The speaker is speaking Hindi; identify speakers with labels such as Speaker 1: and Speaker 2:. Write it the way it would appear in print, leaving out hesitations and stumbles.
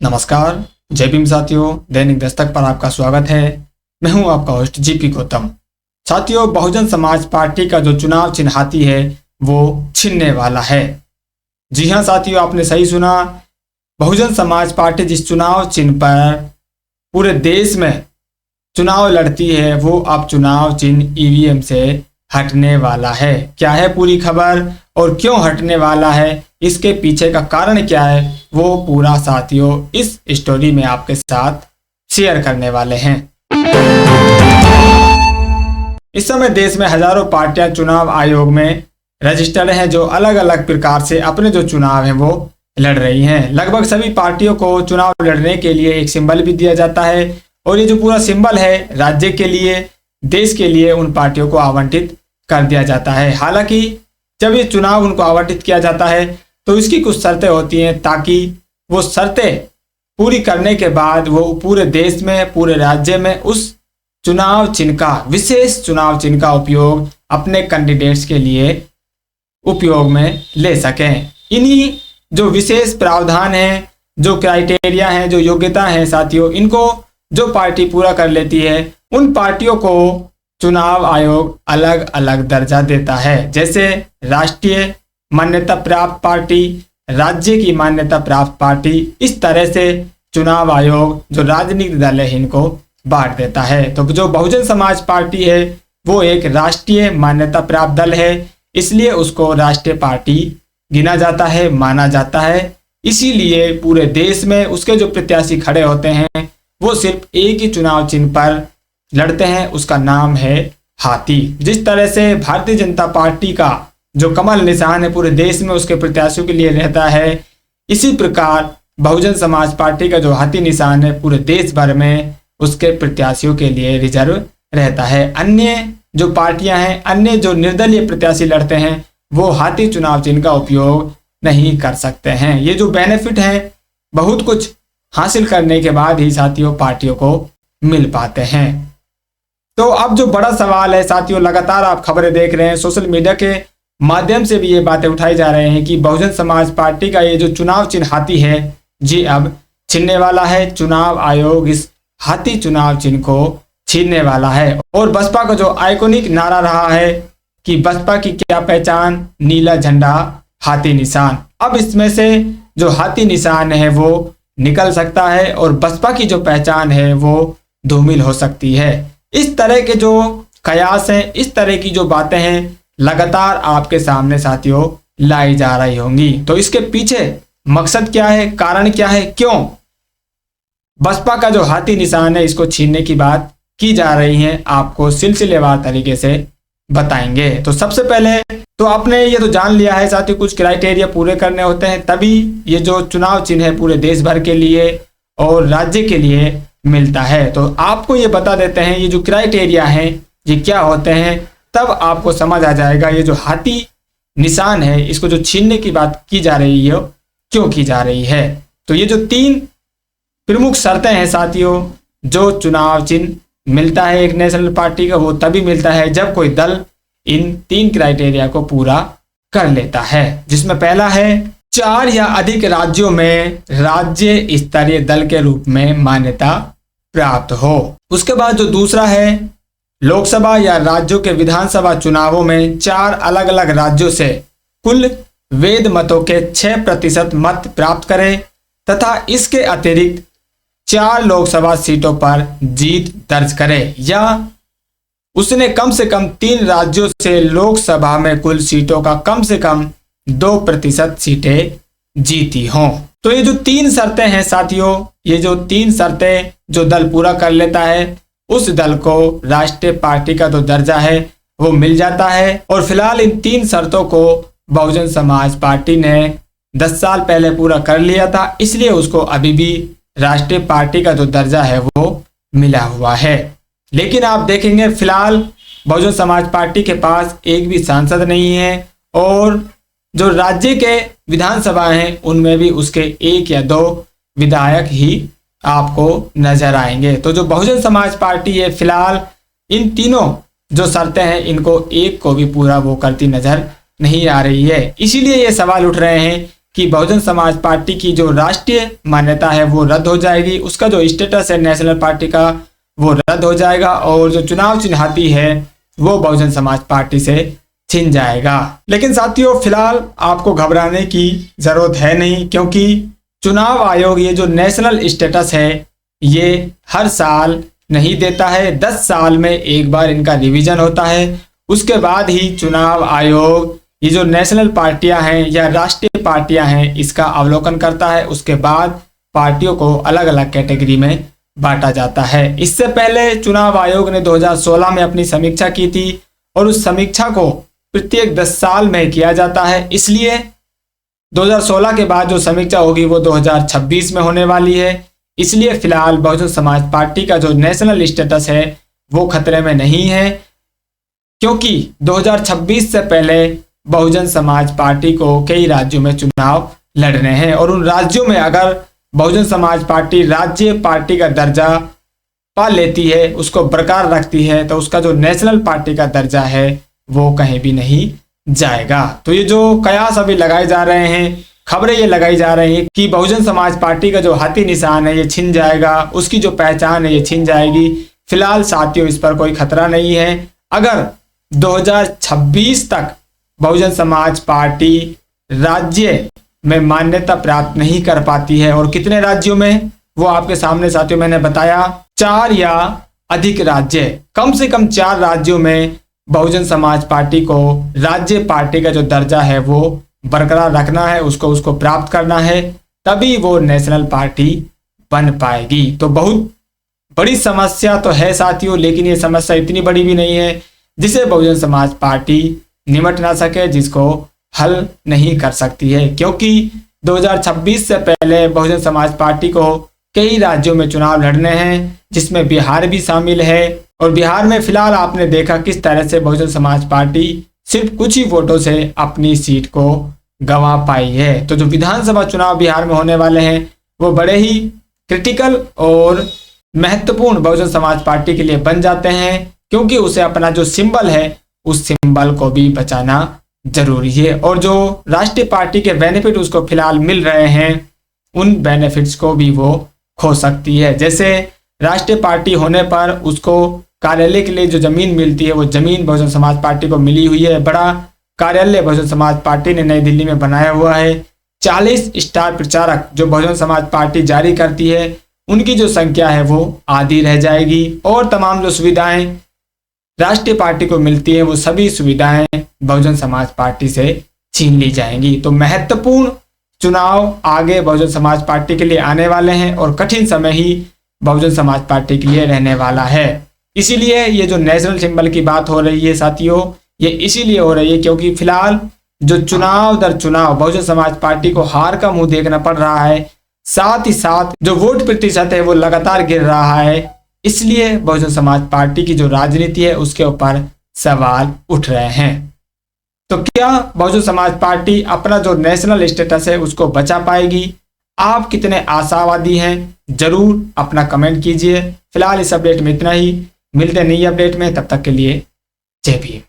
Speaker 1: नमस्कार, जय भीम साथियों। दैनिक दस्तक पर आपका स्वागत है। मैं हूं आपका होस्ट जीपी गौतम। साथियों, बहुजन समाज पार्टी का जो चुनाव चिन्ह हाथी है वो छिनने वाला है। जी हां साथियों, आपने सही सुना। बहुजन समाज पार्टी जिस चुनाव चिन्ह पर पूरे देश में चुनाव लड़ती है वो अब चुनाव चिन्ह ईवीएम से हटने वाला है। क्या है पूरी खबर और क्यों हटने वाला है, इसके पीछे का कारण क्या है, वो पूरा साथियों इस स्टोरी में आपके साथ शेयर करने वाले हैं। इस समय देश में हजारों पार्टियां चुनाव आयोग में रजिस्टर्ड हैं, जो अलग अलग प्रकार से अपने जो चुनाव हैं वो लड़ रही हैं। लगभग सभी पार्टियों को चुनाव लड़ने के लिए एक सिंबल भी दिया जाता है और ये जो पूरा सिंबल है राज्य के लिए, देश के लिए उन पार्टियों को आवंटित कर दिया जाता है। हालांकि जब ये चुनाव उनको आवंटित किया जाता है तो इसकी कुछ शर्तें होती हैं, ताकि वो शर्तें पूरी करने के बाद वो पूरे देश में, पूरे राज्य में उस चुनाव चिन्ह का, विशेष चुनाव चिन्ह का उपयोग अपने कैंडिडेट्स के लिए उपयोग में ले सकें। इन्हीं जो विशेष प्रावधान हैं, जो क्राइटेरिया हैं, जो योग्यता हैं साथियों, इनको जो पार्टी पूरा कर लेती है उन पार्टियों को चुनाव आयोग अलग अलग दर्जा देता है। जैसे राष्ट्रीय मान्यता प्राप्त पार्टी, राज्य की मान्यता प्राप्त पार्टी, इस तरह से चुनाव आयोग जो राजनीतिक दल है इनको बांट देता है। तो जो बहुजन समाज पार्टी है वो एक राष्ट्रीय मान्यता प्राप्त दल है, इसलिए उसको राष्ट्रीय पार्टी गिना जाता है, माना जाता है। इसीलिए पूरे देश में उसके जो प्रत्याशी खड़े होते हैं वो सिर्फ एक ही चुनाव चिन्ह पर लड़ते हैं, उसका नाम है हाथी। जिस तरह से भारतीय जनता पार्टी का जो कमल निशान है पूरे देश में उसके प्रत्याशियों के लिए रहता है, इसी प्रकार बहुजन समाज पार्टी का जो हाथी निशान है पूरे देश भर में उसके प्रत्याशियों के लिए रिजर्व रहता है। अन्य जो पार्टियां हैं, अन्य जो निर्दलीय प्रत्याशी लड़ते हैं वो हाथी चुनाव चिन्ह का उपयोग नहीं कर सकते हैं। ये जो बेनिफिट है बहुत कुछ हासिल करने के बाद ही साथियों पार्टियों को मिल पाते हैं। तो अब जो बड़ा सवाल है साथियों, लगातार आप खबरें देख रहे हैं, सोशल मीडिया के माध्यम से भी ये बातें उठाई जा रहे हैं कि बहुजन समाज पार्टी का ये जो चुनाव चिन्ह हाथी है जी अब छीनने वाला है। चुनाव आयोग इस हाथी चुनाव चिन्ह को छीनने वाला है। और बसपा का जो आइकॉनिक नारा रहा है कि बसपा की क्या पहचान, नीला झंडा हाथी निशान, अब इसमें से जो हाथी निशान है वो निकल सकता है और बसपा की जो पहचान है वो धूमिल हो सकती है। इस तरह के जो कयास हैं, इस तरह की जो बातें हैं लगातार आपके सामने साथियों लाई जा रही होंगी। तो इसके पीछे मकसद क्या है, कारण क्या है, क्यों बसपा का जो हाथी निशान है इसको छीनने की बात की जा रही है, आपको सिलसिलेवार तरीके से बताएंगे। तो सबसे पहले तो आपने ये तो जान लिया है साथियों, कुछ क्राइटेरिया पूरे करने होते हैं तभी ये जो चुनाव चिन्ह है पूरे देश भर के लिए और राज्य के लिए मिलता है। तो आपको ये बता देते हैं ये जो क्राइटेरिया हैं ये क्या होते हैं, तब आपको समझ आ जाएगा ये जो हाथी निशान है इसको जो छीनने की बात की जा रही है क्यों की जा रही है। तो ये जो 3 प्रमुख शर्तें हैं साथियों, जो चुनाव चिन्ह मिलता है एक नेशनल पार्टी का वो तभी मिलता है जब कोई दल इन 3 क्राइटेरिया को पूरा कर लेता है, जिसमें पहला है 4 या अधिक राज्यों में राज्य स्तरीय दल के रूप में मान्यता प्राप्त हो। उसके बाद जो दूसरा है लोकसभा या राज्यों के विधानसभा चुनावों में 4 अलग अलग राज्यों से कुल वैध मतों के 6% मत प्राप्त करे तथा इसके अतिरिक्त 4 लोकसभा सीटों पर जीत दर्ज करे या उसने कम से कम 3 राज्यों से लोकसभा में कुल सीटों का कम से कम 2% सीटें जीती हों। तो ये जो 3 शर्तें हैं साथियों, ये जो 3 शर्तें जो दल पूरा कर लेता है उस दल को राष्ट्रीय पार्टी का जो दर्जा है वो मिल जाता है। और फिलहाल इन 3 शर्तों को बहुजन समाज पार्टी ने 10 साल पहले पूरा कर लिया था, इसलिए उसको अभी भी राष्ट्रीय पार्टी का जो दर्जा है वो मिला हुआ है। लेकिन आप देखेंगे फिलहाल बहुजन समाज पार्टी के पास एक भी सांसद नहीं है और जो राज्य के विधानसभा हैं उनमें भी उसके 1 या 2 विधायक ही आपको नजर आएंगे। तो जो बहुजन समाज पार्टी है फिलहाल इन तीनों जो शर्तें हैं इनको एक को भी पूरा वो करती नजर नहीं आ रही है। इसीलिए ये सवाल उठ रहे हैं कि बहुजन समाज पार्टी की जो राष्ट्रीय मान्यता है वो रद्द हो जाएगी, उसका जो स्टेटस है नेशनल पार्टी का वो रद्द हो जाएगा और जो चुनाव चिन्हाती है वो बहुजन समाज पार्टी से छिन जाएगा। लेकिन साथियों, फिलहाल आपको घबराने की जरूरत है नहीं, क्योंकि चुनाव आयोग ये जो नेशनल स्टेटस है ये हर साल नहीं देता है। 10 साल में एक बार इनका रिवीजन होता है, उसके बाद ही चुनाव आयोग ये जो नेशनल पार्टियां हैं या राष्ट्रीय पार्टियां हैं इसका अवलोकन करता है। उसके बाद पार्टियों को अलग अलग कैटेगरी में बांटा जाता है। इससे पहले चुनाव आयोग ने 2016 में अपनी समीक्षा की थी और उस समीक्षा को प्रत्येक 10 साल में किया जाता है। इसलिए 2016 के बाद जो समीक्षा होगी वो 2026 में होने वाली है। इसलिए फिलहाल बहुजन समाज पार्टी का जो नेशनल स्टेटस है वो खतरे में नहीं है, क्योंकि 2026 से पहले बहुजन समाज पार्टी को कई राज्यों में चुनाव लड़ने हैं और उन राज्यों में अगर बहुजन समाज पार्टी राज्य पार्टी का दर्जा पा लेती है, उसको बरकरार रखती है, तो उसका जो नेशनल पार्टी का दर्जा है वो कहीं भी नहीं जाएगा। तो ये जो कयास अभी लगाए जा रहे हैं, खबरें ये लगाई जा रही हैं कि बहुजन समाज पार्टी का जो हाथी निशान है ये छिन जाएगा, उसकी जो पहचान है ये छिन जाएगी। फिलहाल साथियों, इस पर कोई खतरा नहीं है। अगर 2026 तक बहुजन समाज पार्टी राज्य में मान्यता प्राप्त नहीं कर पाती है, और कितने राज्यों में वो आपके सामने साथियों मैंने बताया, 4 या अधिक राज्य, कम से कम 4 राज्यों में बहुजन समाज पार्टी को राज्य पार्टी का जो दर्जा है वो बरकरार रखना है, उसको प्राप्त करना है, तभी वो नेशनल पार्टी बन पाएगी। तो बहुत बड़ी समस्या तो है साथियों, लेकिन ये समस्या इतनी बड़ी भी नहीं है जिसे बहुजन समाज पार्टी निमट ना सके, जिसको हल नहीं कर सकती है। क्योंकि 2026 से पहले बहुजन समाज पार्टी को कई राज्यों में चुनाव लड़ने हैं, जिसमें बिहार भी शामिल है। और बिहार में फिलहाल आपने देखा किस तरह से बहुजन समाज पार्टी सिर्फ कुछ ही वोटों से अपनी सीट को गंवा पाई है। तो जो विधानसभा चुनाव बिहार में होने वाले हैं वो बड़े ही क्रिटिकल और महत्वपूर्ण बहुजन समाज पार्टी के लिए बन जाते हैं, क्योंकि उसे अपना जो सिंबल है उस सिंबल को भी बचाना जरूरी है। और जो राष्ट्रीय पार्टी के बेनिफिट उसको फिलहाल मिल रहे हैं, उन बेनिफिट्स को भी वो खो सकती है। जैसे राष्ट्रीय पार्टी होने पर उसको कार्यालय के लिए जो जमीन मिलती है वो जमीन बहुजन समाज पार्टी को मिली हुई है। बड़ा कार्यालय बहुजन समाज पार्टी ने नई दिल्ली में बनाया हुआ है। 40 स्टार प्रचारक जो बहुजन समाज पार्टी जारी करती है उनकी जो संख्या है वो आधी रह जाएगी, और तमाम जो सुविधाएं राष्ट्रीय पार्टी को मिलती है वो सभी सुविधाएं बहुजन समाज पार्टी से छीन ली जाएंगी। तो महत्वपूर्ण चुनाव आगे बहुजन समाज पार्टी के लिए आने वाले हैं और कठिन समय ही बहुजन समाज पार्टी के लिए रहने वाला है। इसीलिए ये जो नेशनल सिंबल की बात हो रही है साथियों, ये इसीलिए हो रही है क्योंकि फिलहाल जो चुनाव दर चुनाव बहुजन समाज पार्टी को हार का मुंह देखना पड़ रहा है, साथ ही साथ जो वोट प्रतिशत है वो लगातार गिर रहा है। इसलिए बहुजन समाज पार्टी की जो राजनीति है उसके ऊपर सवाल उठ रहे हैं। तो क्या बहुजन समाज पार्टी अपना जो नेशनल स्टेटस है उसको बचा पाएगी? आप कितने आशावादी हैं? जरूर अपना कमेंट कीजिए। फिलहाल इस अपडेट में इतना ही, मिलते हैं नई अपडेट में, तब तक के लिए जय भीम।